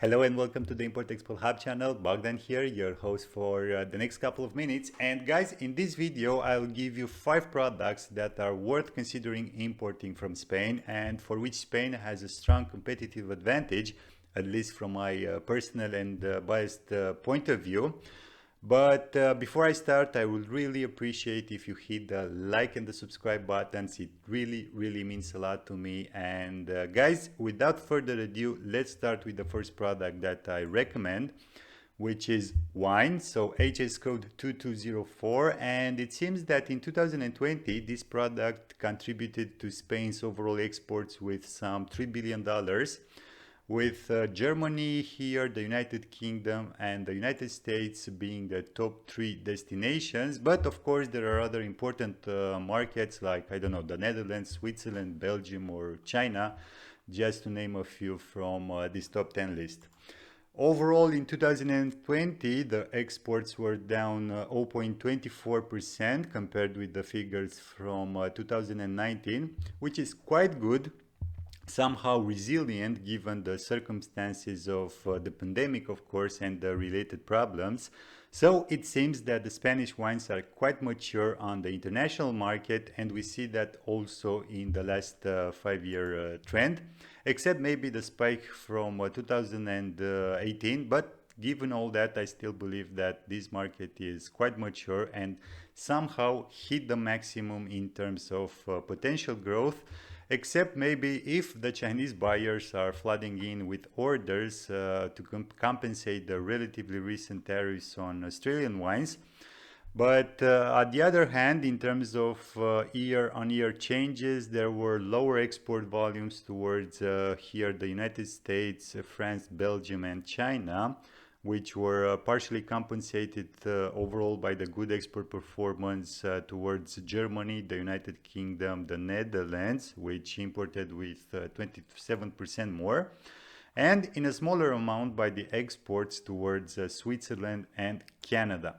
Hello and welcome to the Import Export Hub channel. Bogdan here, your host for the next couple of minutes. And guys, in this video, I'll give you 5 products that are worth considering importing from Spain and for which Spain has a strong competitive advantage, at least from my personal and biased point of view. But before I start, I would really appreciate if you hit the like and the subscribe buttons. It really means a lot to me. And guys, without further ado, let's start with the first product that I recommend, which is wine. So HS code 2204. And it seems that in 2020, this product contributed to Spain's overall exports with some $3 billion, with Germany here, the United Kingdom and the United States being the top 3 destinations. But of course there are other important markets like, I don't know, the Netherlands, Switzerland, Belgium or China, just to name a few from this top 10 list. Overall, in 2020, the exports were down 0.24% compared with the figures from 2019, which is quite good, somehow resilient given the circumstances of the pandemic, of course, and the related problems. So it seems that the Spanish wines are quite mature on the international market, and we see that also in the last 5-year trend, except maybe the spike from 2018. But given all that, I still believe that this market is quite mature and somehow hit the maximum in terms of potential growth, except maybe if the Chinese buyers are flooding in with orders to compensate the relatively recent tariffs on Australian wines. But on the other hand, in terms of year-on-year changes, there were lower export volumes towards here the United States, France, Belgium and China, which were partially compensated overall by the good export performance towards Germany, the United Kingdom, the Netherlands, which imported with 27% more, and in a smaller amount by the exports towards Switzerland and Canada.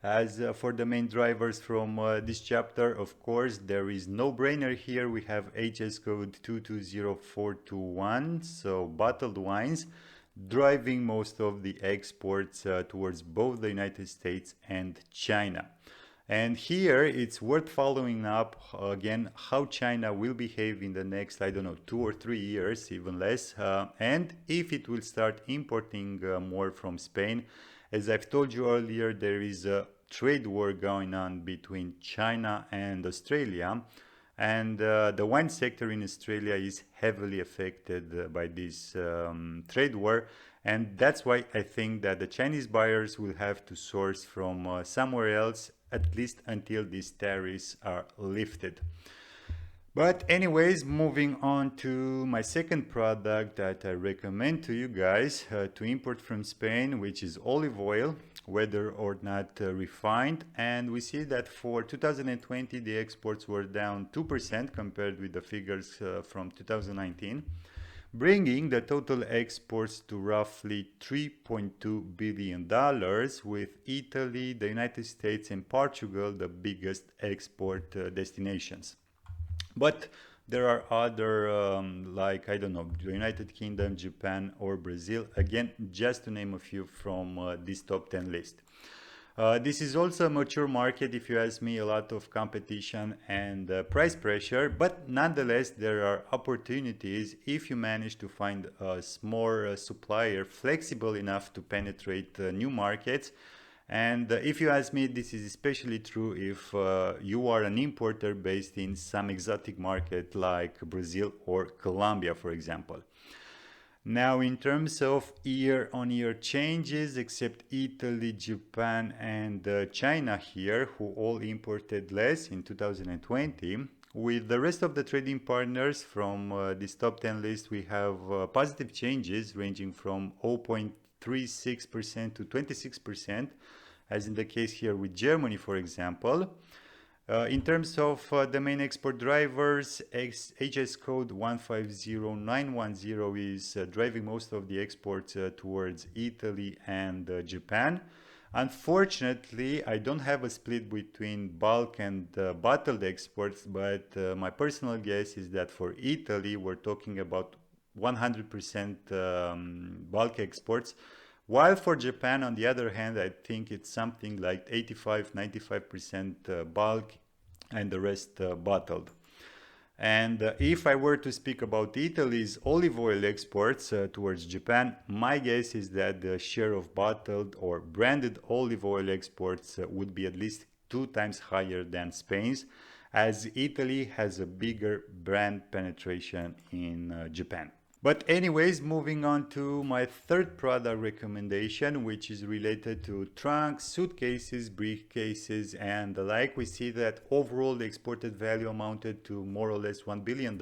As for the main drivers from this chapter, of course, there is no brainer here. We have HS code 220421, so bottled wines, driving most of the exports towards both the United States and China. And here it's worth following up again how China will behave in the next, I don't know, 2 or 3 years, even less, and if it will start importing more from Spain. As I've told you earlier, there is a trade war going on between China and Australia. And the wine sector in Australia is heavily affected by this trade war. And that's why I think that the Chinese buyers will have to source from somewhere else, at least until these tariffs are lifted. But anyways, moving on to my second product that I recommend to you guys to import from Spain, which is olive oil, whether or not refined. And we see that for 2020, the exports were down 2% compared with the figures from 2019, bringing the total exports to roughly $3.2 billion, with Italy, the United States and Portugal the biggest export destinations. But there are other like, I don't know, the United Kingdom, Japan or Brazil, again, just to name a few from this top 10 list. This is also a mature market, if you ask me, a lot of competition and price pressure, but nonetheless there are opportunities if you manage to find a small supplier flexible enough to penetrate new markets. And if you ask me, this is especially true if you are an importer based in some exotic market like Brazil or Colombia, for example. Now, in terms of year-on-year changes, except Italy, Japan and China here, who all imported less in 2020, with the rest of the trading partners from this top 10 list, we have positive changes ranging from 0.36% to 26%, as in the case here with Germany, for example. In terms of the main export drivers, HS code 150910 is driving most of the exports towards Italy and Japan. Unfortunately, I don't have a split between bulk and bottled exports, but my personal guess is that for Italy, we're talking about 100% bulk exports, while for Japan, on the other hand, I think it's something like 85-95% bulk and the rest bottled. And if I were to speak about Italy's olive oil exports towards Japan, my guess is that the share of bottled or branded olive oil exports would be at least 2 times higher than Spain's, as Italy has a bigger brand penetration in Japan. But anyways, moving on to my third product recommendation, which is related to trunks, suitcases, briefcases, and the like. We see that overall the exported value amounted to more or less $1 billion,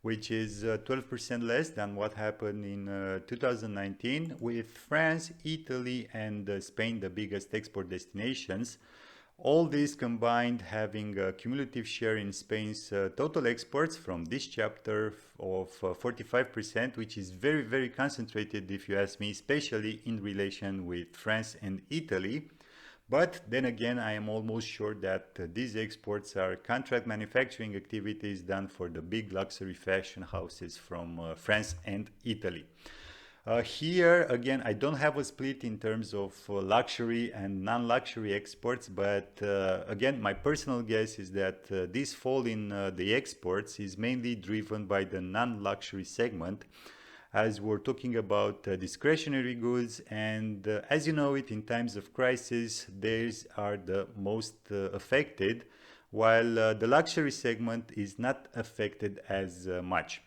which is 12% less than what happened in 2019, with France, Italy, and Spain the biggest export destinations. All these combined having a cumulative share in Spain's total exports from this chapter of 45%, which is very, very concentrated, if you ask me, especially in relation with France and Italy. But then again, I am almost sure that these exports are contract manufacturing activities done for the big luxury fashion houses from France and Italy. Here again, I don't have a split in terms of luxury and non-luxury exports, but again, my personal guess is that this fall in the exports is mainly driven by the non-luxury segment, as we're talking about discretionary goods, and as you know it, in times of crisis, these are the most affected, while the luxury segment is not affected as much.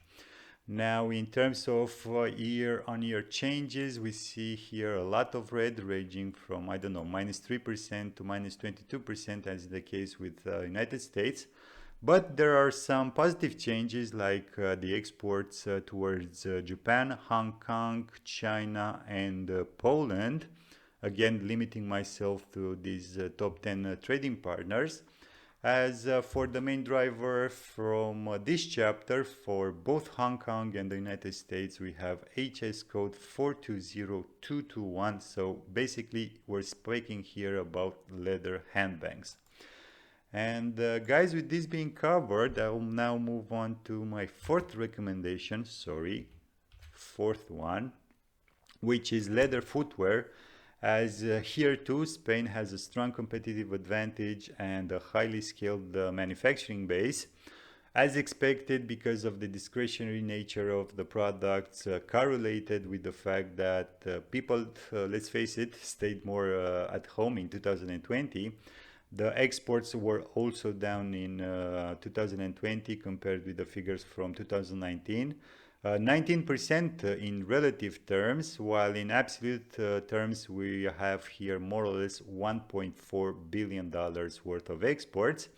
Now, in terms of year-on-year changes, we see here a lot of red, ranging from, I don't know, -3% to -22%, as is the case with United States. But there are some positive changes, like the exports towards Japan, Hong Kong, China, and Poland. Again, limiting myself to these top 10 trading partners. As for the main driver from this chapter, for both Hong Kong and the United States, we have HS code 420221. So basically, we're speaking here about leather handbags. And guys, with this being covered, I will now move on to my fourth recommendation, fourth one, which is leather footwear. As here too, Spain has a strong competitive advantage and a highly skilled manufacturing base. As expected, because of the discretionary nature of the products, correlated with the fact that people, let's face it, stayed more at home in 2020. The exports were also down in 2020 compared with the figures from 2019. 19% in relative terms, while in absolute terms we have here more or less $1.4 billion worth of exports.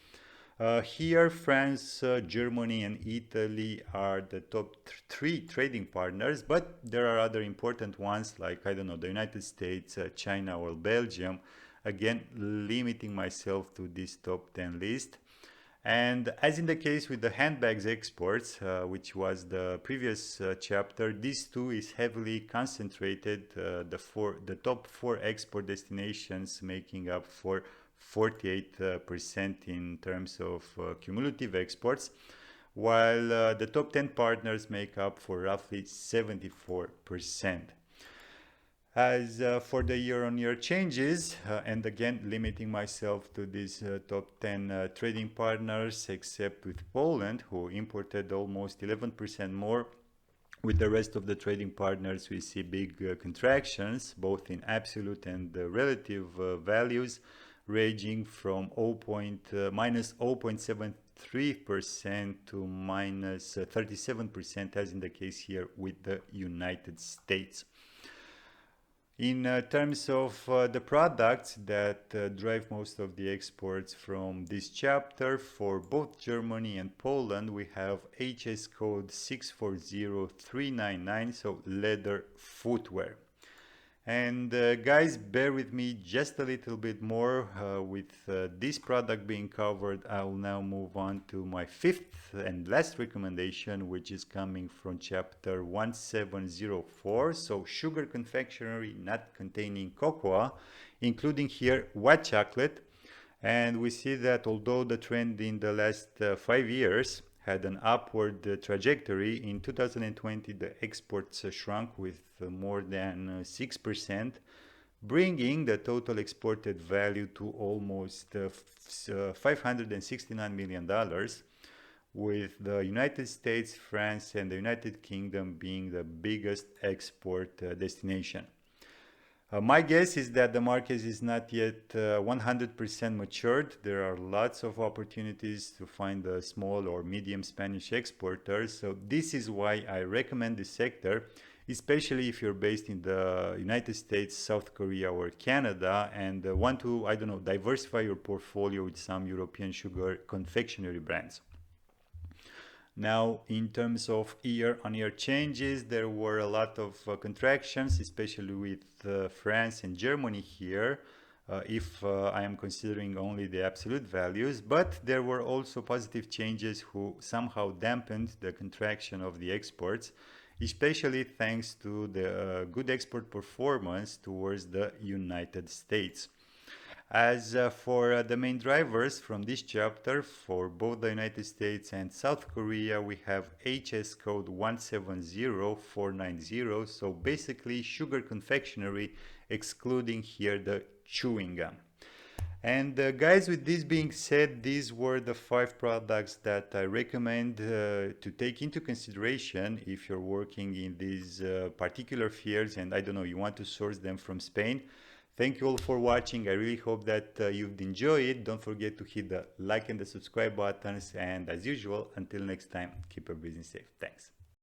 Here, France, Germany, and Italy are the top three trading partners, but there are other important ones like, I don't know, the United States, China, or Belgium. Again, limiting myself to this top 10 list. And as in the case with the handbags exports, which was the previous chapter, this too is heavily concentrated, the top 4 export destinations making up for 48% in terms of cumulative exports, while the top 10 partners make up for roughly 74%. As for the year-on-year changes, and again limiting myself to these top 10 trading partners, except with Poland, who imported almost 11% more. With the rest of the trading partners, we see big contractions, both in absolute and relative values, ranging from minus 0.73% to minus 37%, as in the case here with the United States. In terms of the products that drive most of the exports from this chapter, for both Germany and Poland, we have HS code 640399, so leather footwear. And guys, bear with me just a little bit more. With this product being covered, I will now move on to my fifth and last recommendation, which is coming from chapter 1704. So sugar confectionery not containing cocoa, including here white chocolate. And we see that although the trend in the last 5 years had an upward trajectory. In 2020, the exports shrunk with more than 6%, bringing the total exported value to almost $569 million, with the United States, France, and the United Kingdom being the biggest export destination. My guess is that the market is not yet 100% matured. There are lots of opportunities to find the small or medium Spanish exporters. So this is why I recommend this sector, especially if you're based in the United States, South Korea, or Canada and want to, I don't know, diversify your portfolio with some European sugar confectionery brands. Now, in terms of year-on-year changes, there were a lot of contractions, especially with France and Germany here, if I am considering only the absolute values. But there were also positive changes who somehow dampened the contraction of the exports, especially thanks to the good export performance towards the United States. As for the main drivers from this chapter, for both the United States and South Korea, we have HS code 170490, so basically sugar confectionery, excluding here the chewing gum. And guys, with this being said, these were the 5 products that I recommend to take into consideration if you're working in these particular fields and I don't know, you want to source them from Spain. Thank you all for watching. I really hope that you've enjoyed it. Don't forget to hit the like and the subscribe buttons. And as usual, until next time, keep your business safe. Thanks.